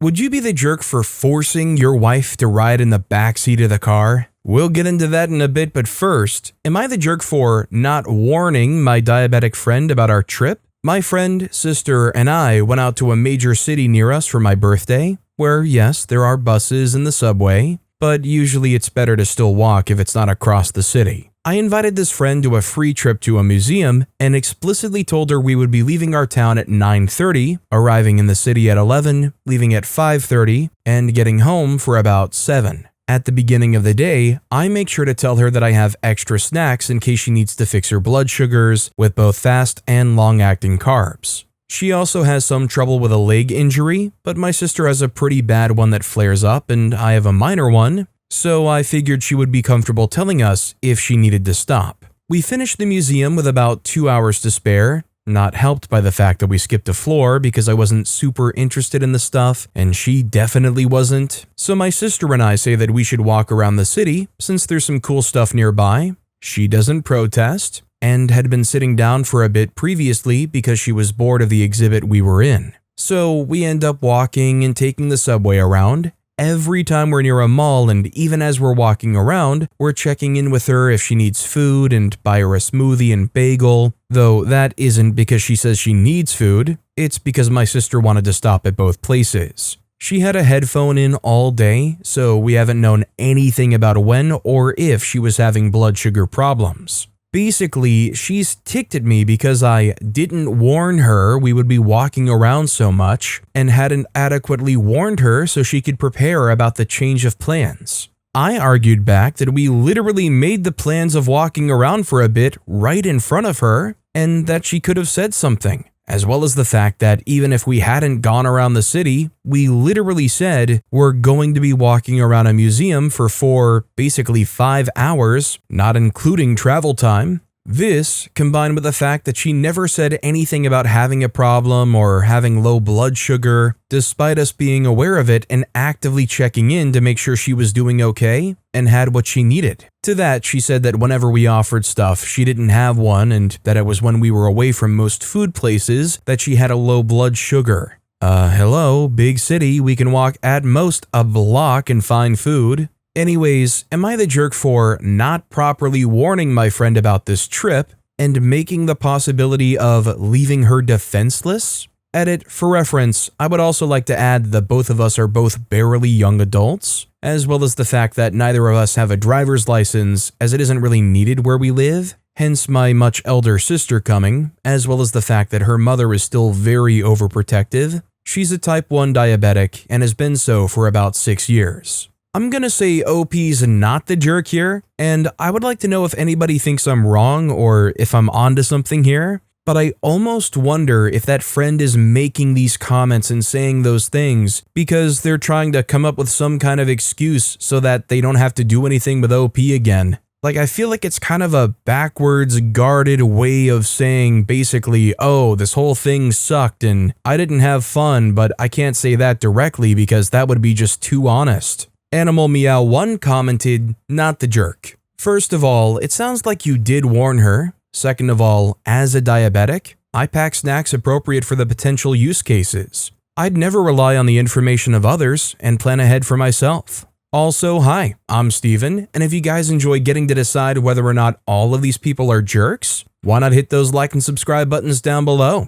Would you be the jerk for forcing your wife to ride in the backseat of the car? We'll get into that in a bit, but first, am I the jerk for not warning my diabetic friend about our trip? My friend, sister, and I went out to a major city near us for my birthday, where yes, there are buses and the subway, but usually it's better to still walk if it's not across the city. I invited this friend to a free trip to a museum and explicitly told her we would be leaving our town at 9:30, arriving in the city at 11, leaving at 5:30, and getting home for about 7. At the beginning of the day, I make sure to tell her that I have extra snacks in case she needs to fix her blood sugars with both fast and long-acting carbs. She also has some trouble with a leg injury, but my sister has a pretty bad one that flares up and I have a minor one, so I figured she would be comfortable telling us if she needed to stop. We finished the museum with about 2 hours to spare, not helped by the fact that we skipped a floor because I wasn't super interested in the stuff, and she definitely wasn't. So my sister and I say that we should walk around the city since there's some cool stuff nearby. She doesn't protest, and had been sitting down for a bit previously because she was bored of the exhibit we were in. So we end up walking and taking the subway around. Every time we're near a mall and even as we're walking around, we're checking in with her if she needs food and buy her a smoothie and bagel, though that isn't because she says she needs food, it's because my sister wanted to stop at both places. She had a headphone in all day, so we haven't known anything about when or if she was having blood sugar problems. Basically, she's ticked at me because I didn't warn her we would be walking around so much and hadn't adequately warned her so she could prepare about the change of plans. I argued back that we literally made the plans of walking around for a bit right in front of her and that she could have said something, as well as the fact that even if we hadn't gone around the city, we literally said we're going to be walking around a museum for basically 5 hours, not including travel time. This, combined with the fact that she never said anything about having a problem or having low blood sugar, despite us being aware of it and actively checking in to make sure she was doing okay and had what she needed. To that, she said that whenever we offered stuff, she didn't have one and that it was when we were away from most food places that she had a low blood sugar. Hello, big city, we can walk at most a block and find food. Anyways, am I the jerk for not properly warning my friend about this trip and making the possibility of leaving her defenseless? Edit, for reference, I would also like to add that both of us are both barely young adults, as well as the fact that neither of us have a driver's license as it isn't really needed where we live, hence my much elder sister coming, as well as the fact that her mother is still very overprotective. She's a type 1 diabetic and has been so for about 6 years. I'm gonna say OP's not the jerk here, and I would like to know if anybody thinks I'm wrong or if I'm onto something here, but I almost wonder if that friend is making these comments and saying those things because they're trying to come up with some kind of excuse so that they don't have to do anything with OP again. Like, I feel like it's kind of a backwards, guarded way of saying basically, oh, this whole thing sucked and I didn't have fun, but I can't say that directly because that would be just too honest. Animal Meow 1 commented, not the jerk. First of all, it sounds like you did warn her. Second of all, as a diabetic, I pack snacks appropriate for the potential use cases. I'd never rely on the information of others and plan ahead for myself. Also, hi, I'm Steven, and if you guys enjoy getting to decide whether or not all of these people are jerks, why not hit those like and subscribe buttons down below?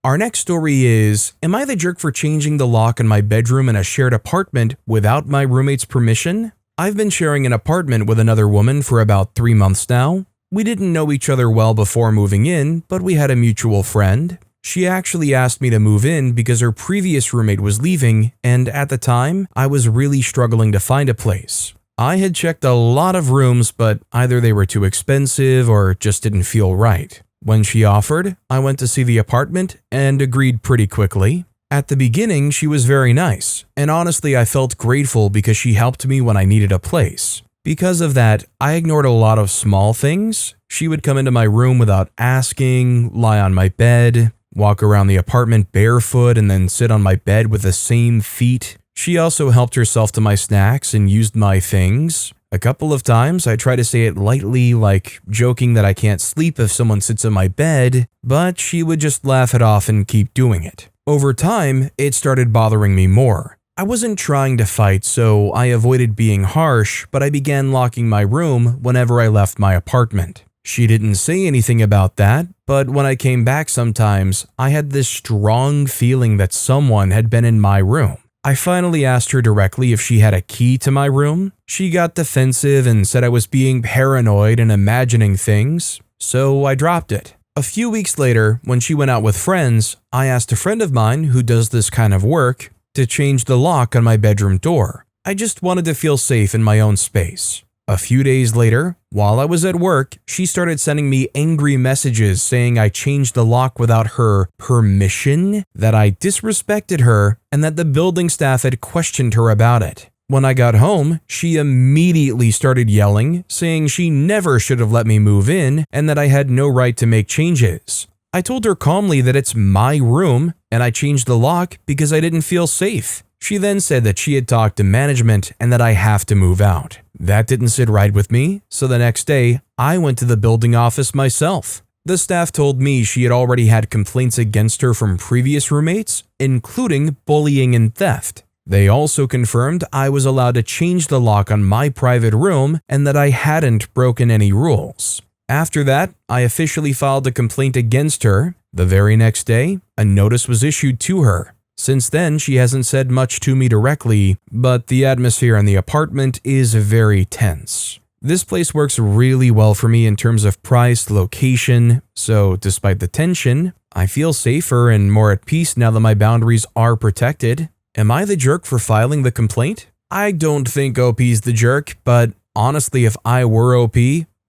Our next story is, am I the jerk for changing the lock in my bedroom in a shared apartment without my roommate's permission? I've been sharing an apartment with another woman for about 3 months now. We didn't know each other well before moving in, but we had a mutual friend. She actually asked me to move in because her previous roommate was leaving, and at the time, I was really struggling to find a place. I had checked a lot of rooms, but either they were too expensive or just didn't feel right. When she offered, I went to see the apartment and agreed pretty quickly. At the beginning, she was very nice, and honestly I felt grateful because she helped me when I needed a place. Because of that, I ignored a lot of small things. She would come into my room without asking, lie on my bed, walk around the apartment barefoot and then sit on my bed with the same feet. She also helped herself to my snacks and used my things. A couple of times I try to say it lightly, like joking that I can't sleep if someone sits on my bed, but she would just laugh it off and keep doing it. Over time, it started bothering me more. I wasn't trying to fight, so I avoided being harsh, but I began locking my room whenever I left my apartment. She didn't say anything about that, but when I came back sometimes, I had this strong feeling that someone had been in my room. I finally asked her directly if she had a key to my room. She got defensive and said I was being paranoid and imagining things, so I dropped it. A few weeks later, when she went out with friends, I asked a friend of mine who does this kind of work to change the lock on my bedroom door. I just wanted to feel safe in my own space. A few days later, while I was at work, she started sending me angry messages saying I changed the lock without her permission, that I disrespected her, and that the building staff had questioned her about it. When I got home, she immediately started yelling, saying she never should have let me move in and that I had no right to make changes. I told her calmly that it's my room and I changed the lock because I didn't feel safe. She then said that she had talked to management and that I have to move out. That didn't sit right with me, so the next day, I went to the building office myself. The staff told me she had already had complaints against her from previous roommates, including bullying and theft. They also confirmed I was allowed to change the lock on my private room and that I hadn't broken any rules. After that, I officially filed a complaint against her. The very next day, a notice was issued to her. Since then, she hasn't said much to me directly, but the atmosphere in the apartment is very tense. This place works really well for me in terms of price, location, so despite the tension, I feel safer and more at peace now that my boundaries are protected. Am I the jerk for filing the complaint? I don't think OP's the jerk, but honestly, if I were OP,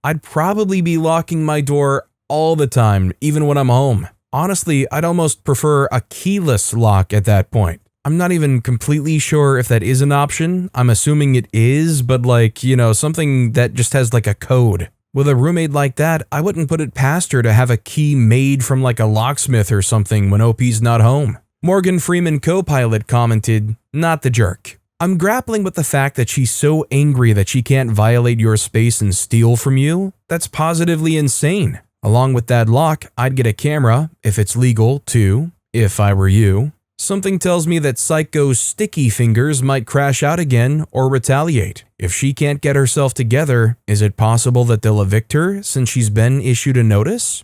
I'd probably be locking my door all the time, even when I'm home. Honestly, I'd almost prefer a keyless lock at that point. I'm not even completely sure if that is an option. I'm assuming it is, but something that just has like a code. With a roommate like that, I wouldn't put it past her to have a key made from like a locksmith or something when OP's not home. Morgan Freeman co-pilot commented, "Not the jerk. I'm grappling with the fact that she's so angry that she can't violate your space and steal from you. That's positively insane. Along with that lock, I'd get a camera, if it's legal, too, if I were you. Something tells me that Psycho's sticky fingers might crash out again or retaliate. If she can't get herself together, is it possible that they'll evict her since she's been issued a notice?"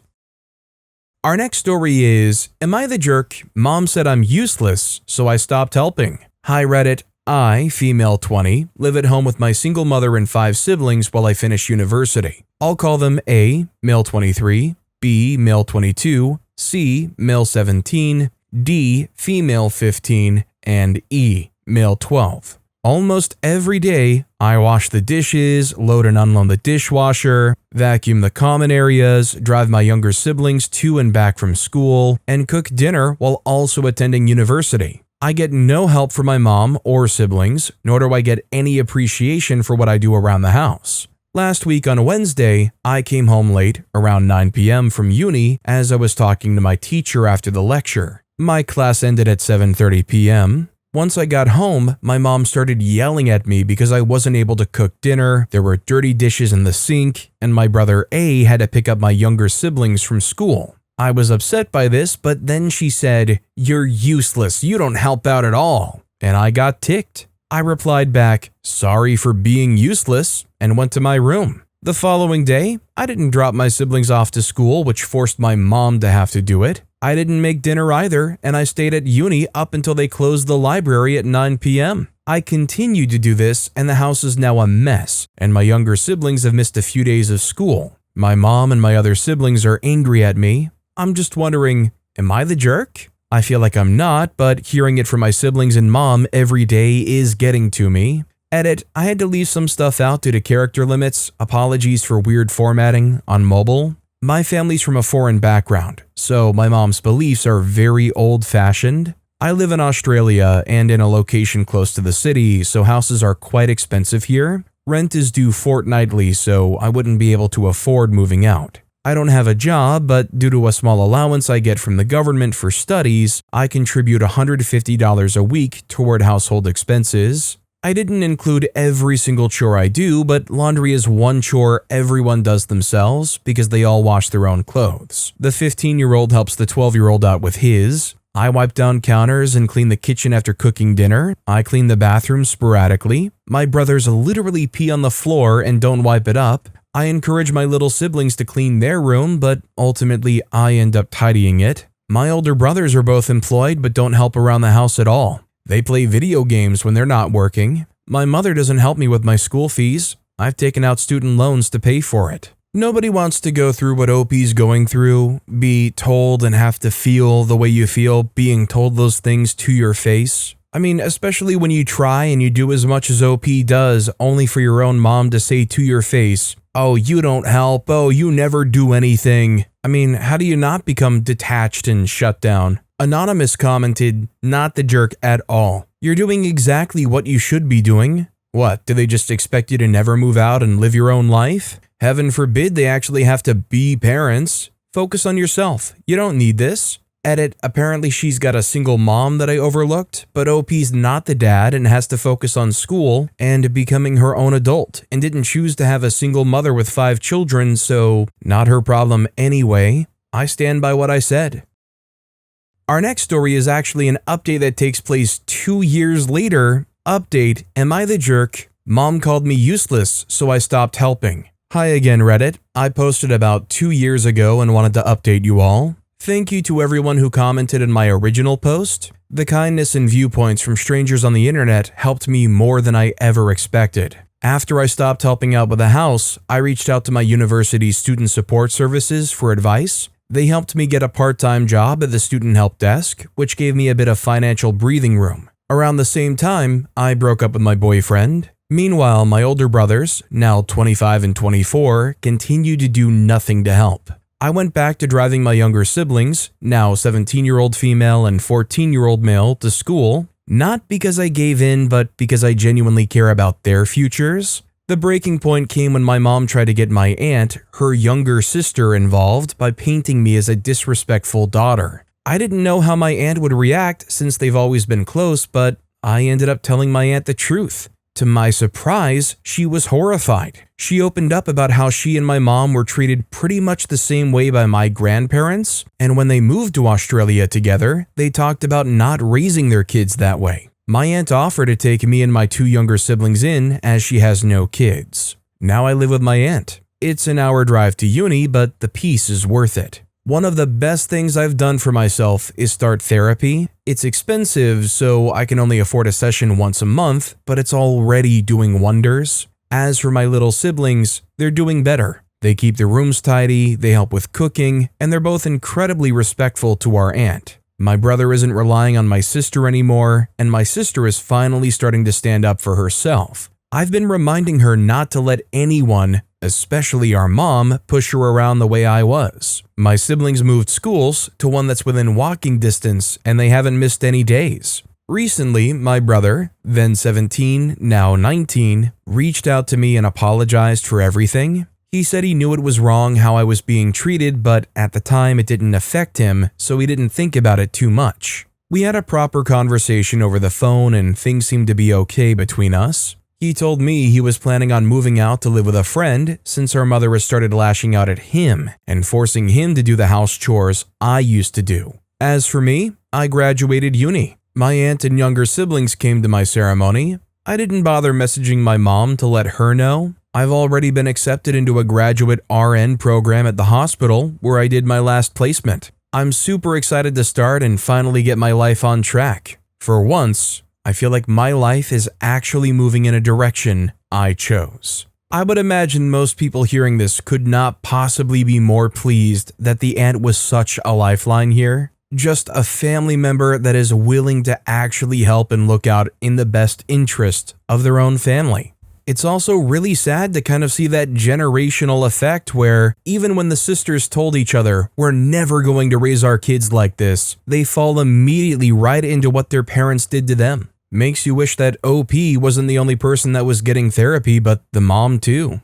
Our next story is, "Am I the jerk? Mom said I'm useless, so I stopped helping." Hi Reddit. I, female 20, live at home with my single mother and 5 siblings while I finish university. I'll call them A, male 23, B, male 22, C, male 17, D, female 15, and E, male 12. Almost every day, I wash the dishes, load and unload the dishwasher, vacuum the common areas, drive my younger siblings to and back from school, and cook dinner while also attending university. I get no help from my mom or siblings, nor do I get any appreciation for what I do around the house. Last week on Wednesday, I came home late, around 9 p.m. from uni as I was talking to my teacher after the lecture. My class ended at 7:30 p.m. Once I got home, my mom started yelling at me because I wasn't able to cook dinner, there were dirty dishes in the sink, and my brother A had to pick up my younger siblings from school. I was upset by this, but then she said, "You're useless, you don't help out at all." And I got ticked. I replied back, "Sorry for being useless," and went to my room. The following day, I didn't drop my siblings off to school, which forced my mom to have to do it. I didn't make dinner either, and I stayed at uni up until they closed the library at 9 p.m. I continued to do this, and the house is now a mess, and my younger siblings have missed a few days of school. My mom and my other siblings are angry at me. I'm just wondering, am I the jerk? I feel like I'm not, but hearing it from my siblings and mom every day is getting to me. Edit, I had to leave some stuff out due to character limits. Apologies for weird formatting on mobile. My family's from a foreign background, so my mom's beliefs are very old-fashioned. I live in Australia and in a location close to the city, so houses are quite expensive here. Rent is due fortnightly, so I wouldn't be able to afford moving out. I don't have a job, but due to a small allowance I get from the government for studies, I contribute $150 a week toward household expenses. I didn't include every single chore I do, but laundry is one chore everyone does themselves because they all wash their own clothes. The 15-year-old helps the 12-year-old out with his. I wipe down counters and clean the kitchen after cooking dinner. I clean the bathroom sporadically. My brothers literally pee on the floor and don't wipe it up. I encourage my little siblings to clean their room, but ultimately I end up tidying it. My older brothers are both employed but don't help around the house at all. They play video games when they're not working. My mother doesn't help me with my school fees. I've taken out student loans to pay for it. Nobody wants to go through what OP's going through, be told and have to feel the way you feel, being told those things to your face. I mean, especially when you try and you do as much as OP does, only for your own mom to say to your face, "Oh, you don't help. Oh, you never do anything." I mean, how do you not become detached and shut down? Anonymous commented, "Not the jerk at all. You're doing exactly what you should be doing." What, do they just expect you to never move out and live your own life? Heaven forbid they actually have to be parents. Focus on yourself. You don't need this. Edit, apparently she's got a single mom that I overlooked, but OP's not the dad and has to focus on school and becoming her own adult and didn't choose to have a single mother with 5 children, so not her problem anyway. I stand by what I said. Our next story is actually an update that takes place 2 years later. Update, am I the jerk? Mom called me useless, so I stopped helping. Hi again, Reddit. I posted about 2 years ago and wanted to update you all. Thank you to everyone who commented in my original post. The kindness and viewpoints from strangers on the internet helped me more than I ever expected. After I stopped helping out with the house, I reached out to my university's student support services for advice. They helped me get a part-time job at the student help desk, which gave me a bit of financial breathing room. Around the same time, I broke up with my boyfriend. Meanwhile, my older brothers, now 25 and 24, continued to do nothing to help. I went back to driving my younger siblings, now 17-year-old female and 14-year-old male, to school, not because I gave in, but because I genuinely care about their futures. The breaking point came when my mom tried to get my aunt, her younger sister, involved by painting me as a disrespectful daughter. I didn't know how my aunt would react since they've always been close, but I ended up telling my aunt the truth. To my surprise, she was horrified. She opened up about how she and my mom were treated pretty much the same way by my grandparents, and when they moved to Australia together, they talked about not raising their kids that way. My aunt offered to take me and my 2 younger siblings in, as she has no kids. Now I live with my aunt. It's an hour drive to uni, but the peace is worth it. One of the best things I've done for myself is start therapy. It's expensive, so I can only afford a session once a month, but it's already doing wonders. As for my little siblings, they're doing better. They keep their rooms tidy, they help with cooking, and they're both incredibly respectful to our aunt. My brother isn't relying on my sister anymore, and my sister is finally starting to stand up for herself. I've been reminding her not to let anyone, especially our mom, push her around the way I was. My siblings moved schools to one that's within walking distance, and they haven't missed any days. Recently, my brother, then 17, now 19, reached out to me and apologized for everything. He said he knew it was wrong how I was being treated, but at the time it didn't affect him, so he didn't think about it too much. We had a proper conversation over the phone and things seemed to be okay between us. He told me he was planning on moving out to live with a friend since our mother has started lashing out at him and forcing him to do the house chores I used to do. As for me, I graduated uni. My aunt and younger siblings came to my ceremony. I didn't bother messaging my mom to let her know. I've already been accepted into a graduate RN program at the hospital where I did my last placement. I'm super excited to start and finally get my life on track. For once, I feel like my life is actually moving in a direction I chose. I would imagine most people hearing this could not possibly be more pleased that the aunt was such a lifeline here. Just a family member that is willing to actually help and look out in the best interest of their own family. It's also really sad to kind of see that generational effect where even when the sisters told each other, "We're never going to raise our kids like this," they fall immediately right into what their parents did to them. Makes you wish that OP wasn't the only person that was getting therapy, but the mom too.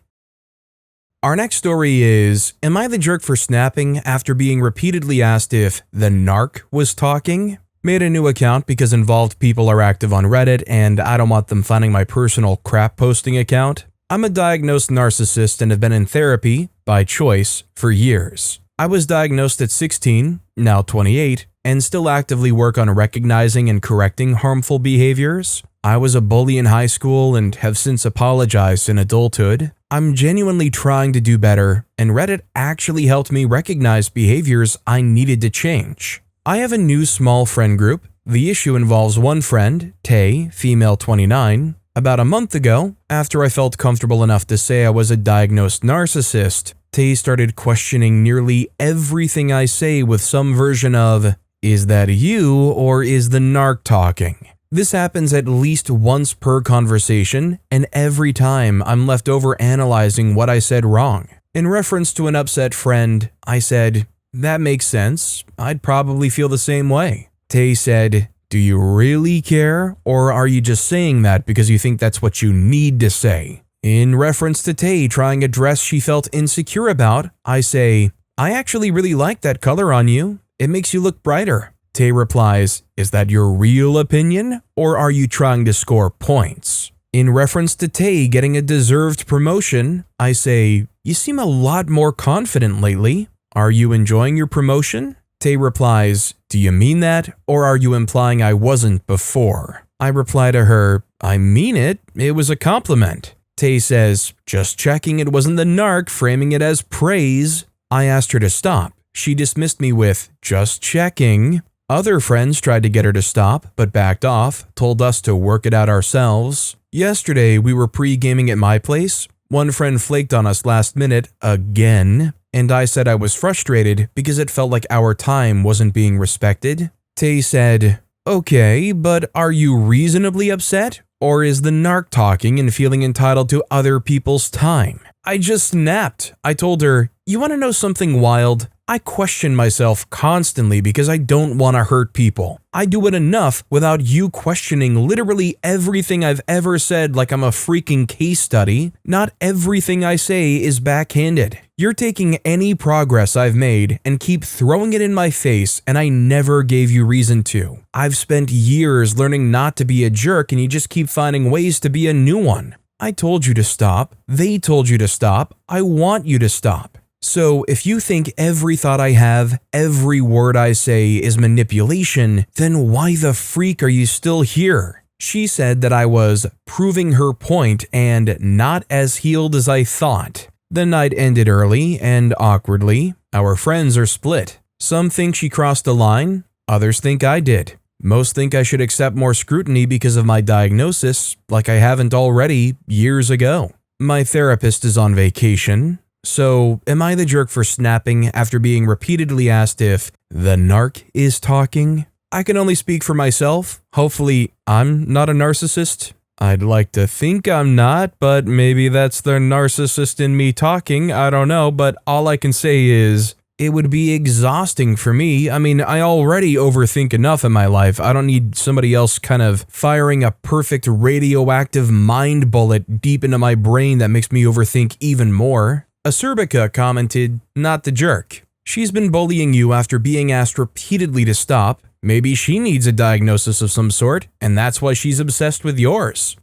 Our next story is, am I the jerk for snapping after being repeatedly asked if the narc was talking? Made a new account because involved people are active on Reddit and I don't want them finding my personal crap posting account. I'm a diagnosed narcissist and have been in therapy, by choice, for years. I was diagnosed at 16, now 28, and still actively work on recognizing and correcting harmful behaviors. I was a bully in high school and have since apologized in adulthood. I'm genuinely trying to do better, and Reddit actually helped me recognize behaviors I needed to change. I have a new small friend group. The issue involves one friend, Tay, female 29. About a month ago, after I felt comfortable enough to say I was a diagnosed narcissist, Tay started questioning nearly everything I say with some version of, "Is that you or is the narc talking?" This happens at least once per conversation, and every time I'm left over analyzing what I said wrong. In reference to an upset friend, I said, "That makes sense. I'd probably feel the same way." Tay said, "Do you really care, or are you just saying that because you think that's what you need to say?" In reference to Tay trying a dress she felt insecure about, I say, "I actually really like that color on you. It makes you look brighter." Tay replies, "Is that your real opinion, or are you trying to score points?" In reference to Tay getting a deserved promotion, I say, "You seem a lot more confident lately. Are you enjoying your promotion?" Tay replies, "Do you mean that, or are you implying I wasn't before?" I reply to her, "I mean it. It was a compliment." Tay says, "Just checking it wasn't the narc framing it as praise." I asked her to stop. She dismissed me with, "Just checking." Other friends tried to get her to stop, but backed off, told us to work it out ourselves. Yesterday, we were pre-gaming at my place. One friend flaked on us last minute again, and I said I was frustrated because it felt like our time wasn't being respected. Tay said, "Okay, but are you reasonably upset? Or is the narc talking and feeling entitled to other people's time?" I just snapped. I told her, "You want to know something wild? I question myself constantly because I don't want to hurt people. I do it enough without you questioning literally everything I've ever said like I'm a freaking case study. Not everything I say is backhanded. You're taking any progress I've made and keep throwing it in my face, and I never gave you reason to. I've spent years learning not to be a jerk, and you just keep finding ways to be a new one. I told you to stop. They told you to stop. I want you to stop. So if you think every thought I have, every word I say is manipulation, then why the freak are you still here?" She said that I was proving her point and not as healed as I thought. The night ended early and awkwardly. Our friends are split. Some think she crossed a line, others think I did. Most think I should accept more scrutiny because of my diagnosis, like I haven't already years ago. My therapist is on vacation. So, am I the jerk for snapping after being repeatedly asked if the narc is talking? I can only speak for myself. Hopefully, I'm not a narcissist. I'd like to think I'm not, but maybe that's the narcissist in me talking. I don't know, but all I can say is it would be exhausting for me. I mean, I already overthink enough in my life. I don't need somebody else kind of firing a perfect radioactive mind bullet deep into my brain that makes me overthink even more. Acerbica commented, "Not the jerk. She's been bullying you after being asked repeatedly to stop. Maybe she needs a diagnosis of some sort, and that's why she's obsessed with yours."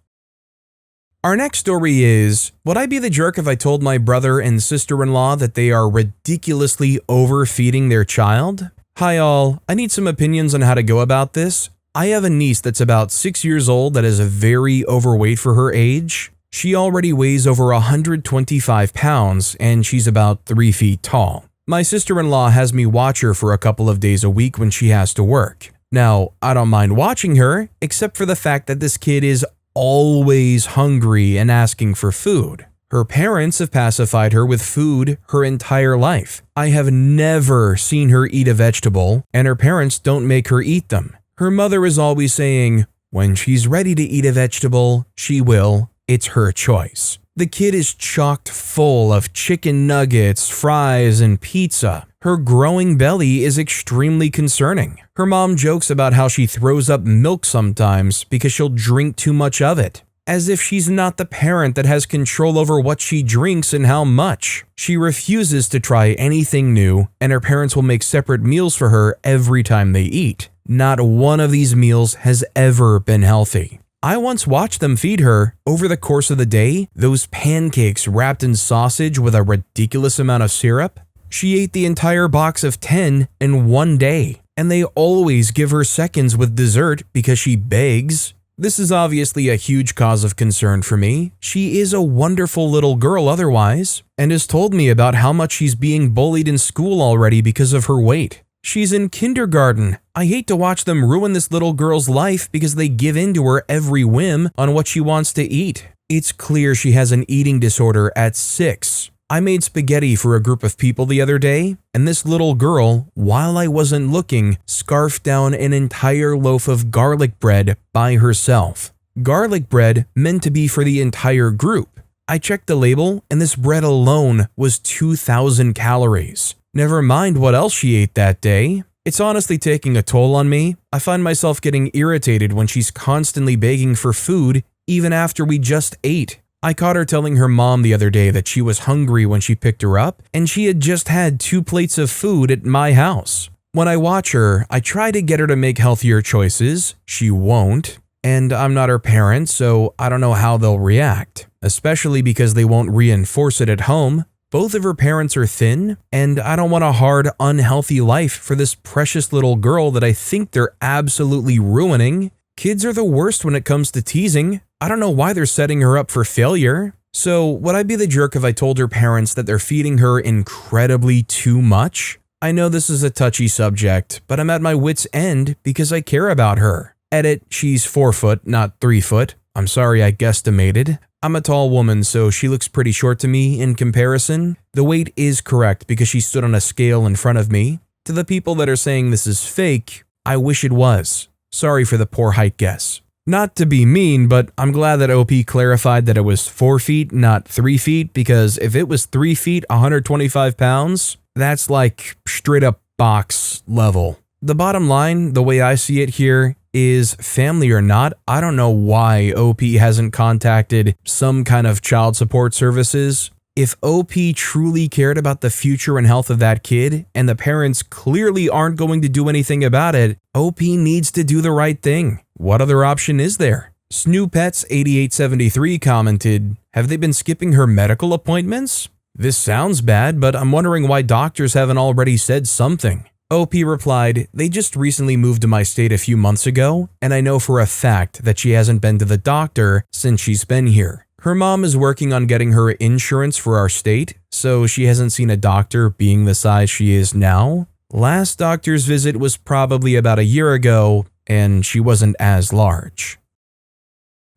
Our next story is, would I be the jerk if I told my brother and sister-in-law that they are ridiculously overfeeding their child? Hi all, I need some opinions on how to go about this. I have a niece that's about 6 years old that is very overweight for her age. She already weighs over 125 pounds, and she's about 3 feet tall. My sister-in-law has me watch her for a couple of days a week when she has to work. Now, I don't mind watching her, except for the fact that this kid is always hungry and asking for food. Her parents have pacified her with food her entire life. I have never seen her eat a vegetable, and her parents don't make her eat them. Her mother is always saying, when she's ready to eat a vegetable, she will. It's her choice. The kid is chocked full of chicken nuggets, fries, and pizza. Her growing belly is extremely concerning. Her mom jokes about how she throws up milk sometimes because she'll drink too much of it. As if she's not the parent that has control over what she drinks and how much. She refuses to try anything new, and her parents will make separate meals for her every time they eat. Not one of these meals has ever been healthy. I once watched them feed her, over the course of the day, those pancakes wrapped in sausage with a ridiculous amount of syrup. She ate the entire box of 10 in one day, and they always give her seconds with dessert because she begs. This is obviously a huge cause of concern for me. She is a wonderful little girl otherwise, and has told me about how much she's being bullied in school already because of her weight. She's in kindergarten. I hate to watch them ruin this little girl's life because they give in to her every whim on what she wants to eat. It's clear she has an eating disorder at 6. I made spaghetti for a group of people the other day, and this little girl, while I wasn't looking, scarfed down an entire loaf of garlic bread by herself. Garlic bread meant to be for the entire group. I checked the label, and this bread alone was 2,000 calories. Never mind what else she ate that day. It's honestly taking a toll on me. I find myself getting irritated when she's constantly begging for food, even after we just ate. I caught her telling her mom the other day that she was hungry when she picked her up, and she had just had 2 plates of food at my house. When I watch her, I try to get her to make healthier choices. She won't, and I'm not her parent, so I don't know how they'll react, especially because they won't reinforce it at home. Both of her parents are thin, and I don't want a hard, unhealthy life for this precious little girl that I think they're absolutely ruining. Kids are the worst when it comes to teasing. I don't know why they're setting her up for failure. So, would I be the jerk if I told her parents that they're feeding her incredibly too much? I know this is a touchy subject, but I'm at my wit's end because I care about her. Edit, she's 4 foot, not 3 foot. I'm sorry I guesstimated. I'm a tall woman, so she looks pretty short to me in comparison. The weight is correct because she stood on a scale in front of me. To the people that are saying this is fake, I wish it was. Sorry for the poor height guess. Not to be mean, but I'm glad that OP clarified that it was 4 feet, not 3 feet, because if it was 3 feet, 125 pounds, that's like straight up box level. The bottom line, the way I see it here, is family or not, I don't know why OP hasn't contacted some kind of child support services. If OP truly cared about the future and health of that kid, and the parents clearly aren't going to do anything about it, OP needs to do the right thing. What other option is there? Snoopets8873 commented, have they been skipping her medical appointments? This sounds bad, but I'm wondering why doctors haven't already said something. OP replied, they just recently moved to my state a few months ago, and I know for a fact that she hasn't been to the doctor since she's been here. Her mom is working on getting her insurance for our state, so she hasn't seen a doctor being the size she is now. Last doctor's visit was probably about a year ago, and she wasn't as large.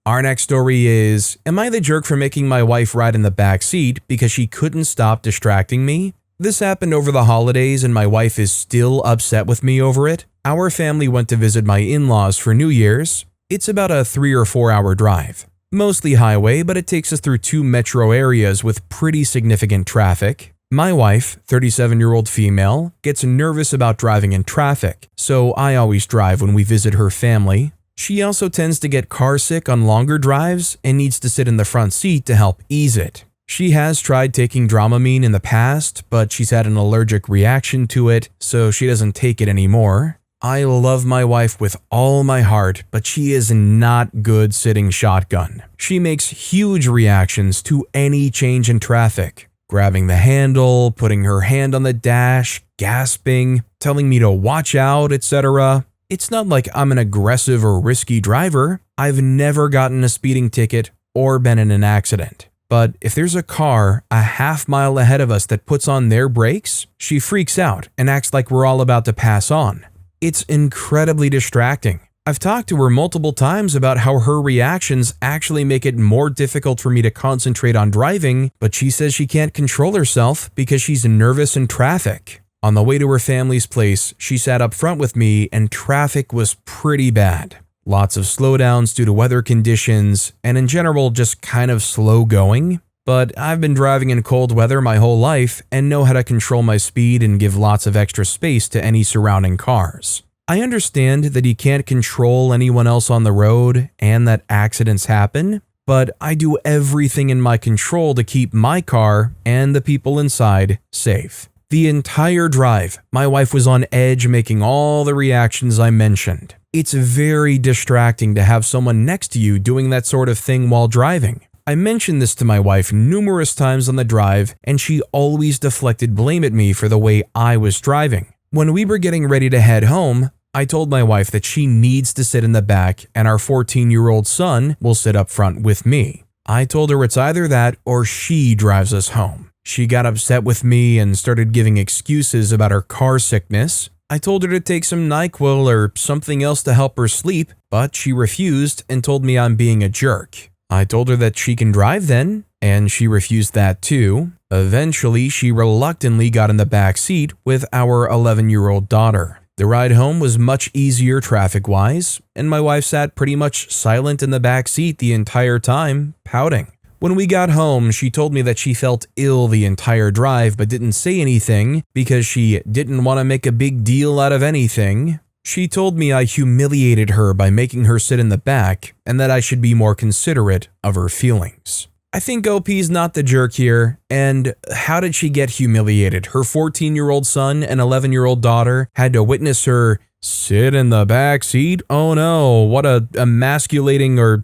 Our next story is, am I the jerk for making my wife ride in the back seat because she couldn't stop distracting me? This happened over the holidays and my wife is still upset with me over it. Our family went to visit my in-laws for New Year's. It's about a 3 or 4 hour drive. Mostly highway, but it takes us through 2 metro areas with pretty significant traffic. My wife, 37-year-old female, gets nervous about driving in traffic, so I always drive when we visit her family. She also tends to get car sick on longer drives and needs to sit in the front seat to help ease it. She has tried taking Dramamine in the past, but she's had an allergic reaction to it, so she doesn't take it anymore. I love my wife with all my heart, but she is not good sitting shotgun. She makes huge reactions to any change in traffic. Grabbing the handle, putting her hand on the dash, gasping, telling me to watch out, etc. It's not like I'm an aggressive or risky driver. I've never gotten a speeding ticket or been in an accident. But if there's a car a half mile ahead of us that puts on their brakes, she freaks out and acts like we're all about to pass on. It's incredibly distracting. I've talked to her multiple times about how her reactions actually make it more difficult for me to concentrate on driving, but she says she can't control herself because she's nervous in traffic. On the way to her family's place, she sat up front with me and traffic was pretty bad. Lots of slowdowns due to weather conditions, and in general just kind of slow going. But I've been driving in cold weather my whole life and know how to control my speed and give lots of extra space to any surrounding cars. I understand that you can't control anyone else on the road and that accidents happen, but I do everything in my control to keep my car and the people inside safe. The entire drive, my wife was on edge making all the reactions I mentioned. It's very distracting to have someone next to you doing that sort of thing while driving. I mentioned this to my wife numerous times on the drive, and she always deflected blame at me for the way I was driving. When we were getting ready to head home, I told my wife that she needs to sit in the back and our 14-year-old son will sit up front with me. I told her it's either that or she drives us home. She got upset with me and started giving excuses about her car sickness. I told her to take some NyQuil or something else to help her sleep, but she refused and told me I'm being a jerk. I told her that she can drive then, and she refused that too. Eventually, she reluctantly got in the back seat with our 11-year-old daughter. The ride home was much easier traffic-wise, and my wife sat pretty much silent in the back seat the entire time, pouting. When we got home, she told me that she felt ill the entire drive but didn't say anything because she didn't want to make a big deal out of anything. She told me I humiliated her by making her sit in the back and that I should be more considerate of her feelings. I think OP's not the jerk here, and how did she get humiliated? Her 14-year-old son and 11-year-old daughter had to witness her sit in the back seat? Oh no, what a emasculating or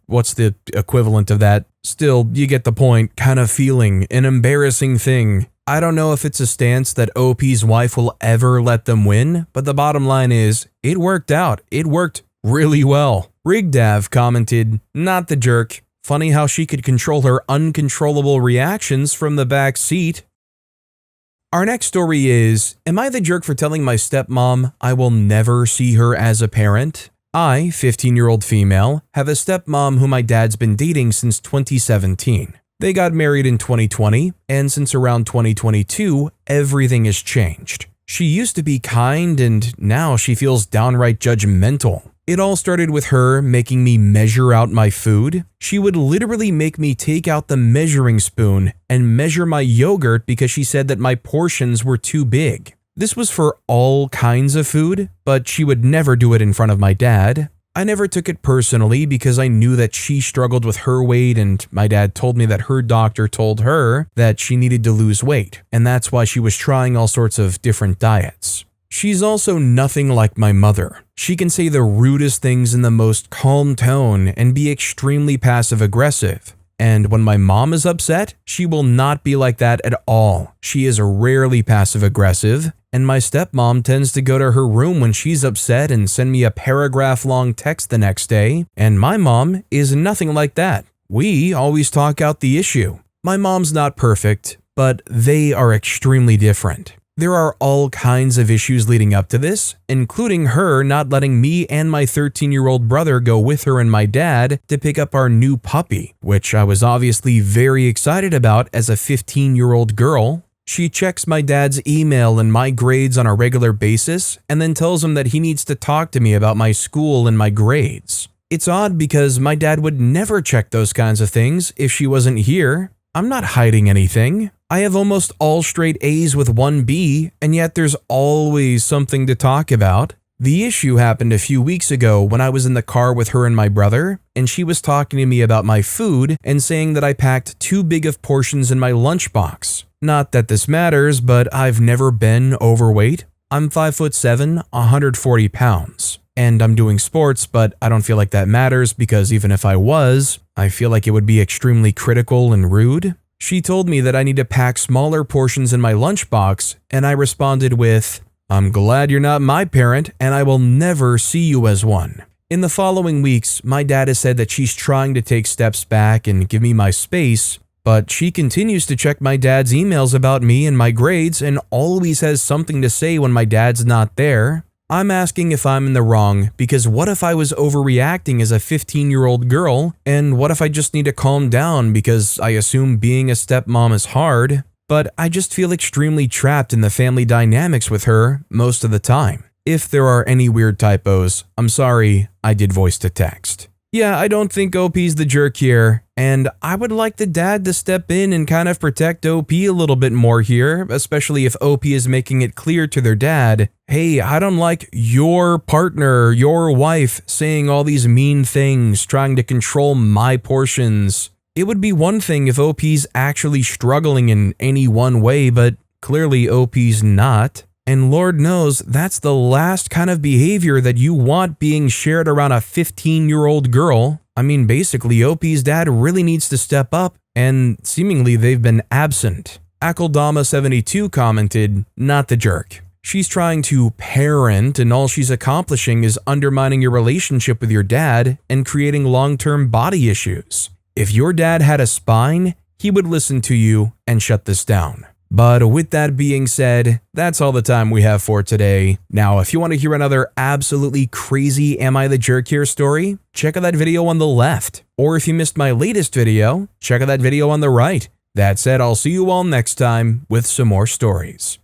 what's the equivalent of that? Still, you get the point, kind of feeling, an embarrassing thing. I don't know if it's a stance that OP's wife will ever let them win, but the bottom line is, it worked out. It worked really well. Rigdav commented, not the jerk. Funny how she could control her uncontrollable reactions from the back seat. Our next story is, am I the jerk for telling my stepmom I will never see her as a parent? I, 15-year-old female, have a stepmom who my dad's been dating since 2017. They got married in 2020, and since around 2022, everything has changed. She used to be kind, and now she feels downright judgmental. It all started with her making me measure out my food. She would literally make me take out the measuring spoon and measure my yogurt because she said that my portions were too big. This was for all kinds of food, but she would never do it in front of my dad. I never took it personally because I knew that she struggled with her weight, and my dad told me that her doctor told her that she needed to lose weight, and that's why she was trying all sorts of different diets. She's also nothing like my mother. She can say the rudest things in the most calm tone and be extremely passive-aggressive. And when my mom is upset, she will not be like that at all. She is rarely passive-aggressive, and my stepmom tends to go to her room when she's upset and send me a paragraph-long text the next day, and my mom is nothing like that. We always talk out the issue. My mom's not perfect, but they are extremely different. There are all kinds of issues leading up to this, including her not letting me and my 13-year-old brother go with her and my dad to pick up our new puppy, which I was obviously very excited about as a 15-year-old girl. She checks my dad's email and my grades on a regular basis and then tells him that he needs to talk to me about my school and my grades. It's odd because my dad would never check those kinds of things if she wasn't here. I'm not hiding anything. I have almost all straight A's with one B, and yet there's always something to talk about. The issue happened a few weeks ago when I was in the car with her and my brother, and she was talking to me about my food and saying that I packed too big of portions in my lunchbox. Not that this matters, but I've never been overweight. I'm 5'7", 140 pounds. And I'm doing sports, but I don't feel like that matters because even if I was, I feel like it would be extremely critical and rude. She told me that I need to pack smaller portions in my lunchbox, and I responded with, I'm glad you're not my parent, and I will never see you as one. In the following weeks, my dad has said that she's trying to take steps back and give me my space, but she continues to check my dad's emails about me and my grades and always has something to say when my dad's not there. I'm asking if I'm in the wrong because what if I was overreacting as a 15-year-old girl, and what if I just need to calm down because I assume being a stepmom is hard, but I just feel extremely trapped in the family dynamics with her most of the time. If there are any weird typos, I'm sorry, I did voice to text. Yeah, I don't think OP's the jerk here, and I would like the dad to step in and kind of protect OP a little bit more here, especially if OP is making it clear to their dad, hey, I don't like your partner, your wife, saying all these mean things, trying to control my portions. It would be one thing if OP's actually struggling in any one way, but clearly OP's not. And Lord knows that's the last kind of behavior that you want being shared around a 15-year-old girl. I mean, basically, OP's dad really needs to step up, and seemingly they've been absent. Akeldama72 commented, "Not the jerk. She's trying to parent, and all she's accomplishing is undermining your relationship with your dad and creating long-term body issues. If your dad had a spine, he would listen to you and shut this down." But with that being said, that's all the time we have for today. Now, if you want to hear another absolutely crazy Am I the Jerk Here story, check out that video on the left. Or if you missed my latest video, check out that video on the right. That said, I'll see you all next time with some more stories.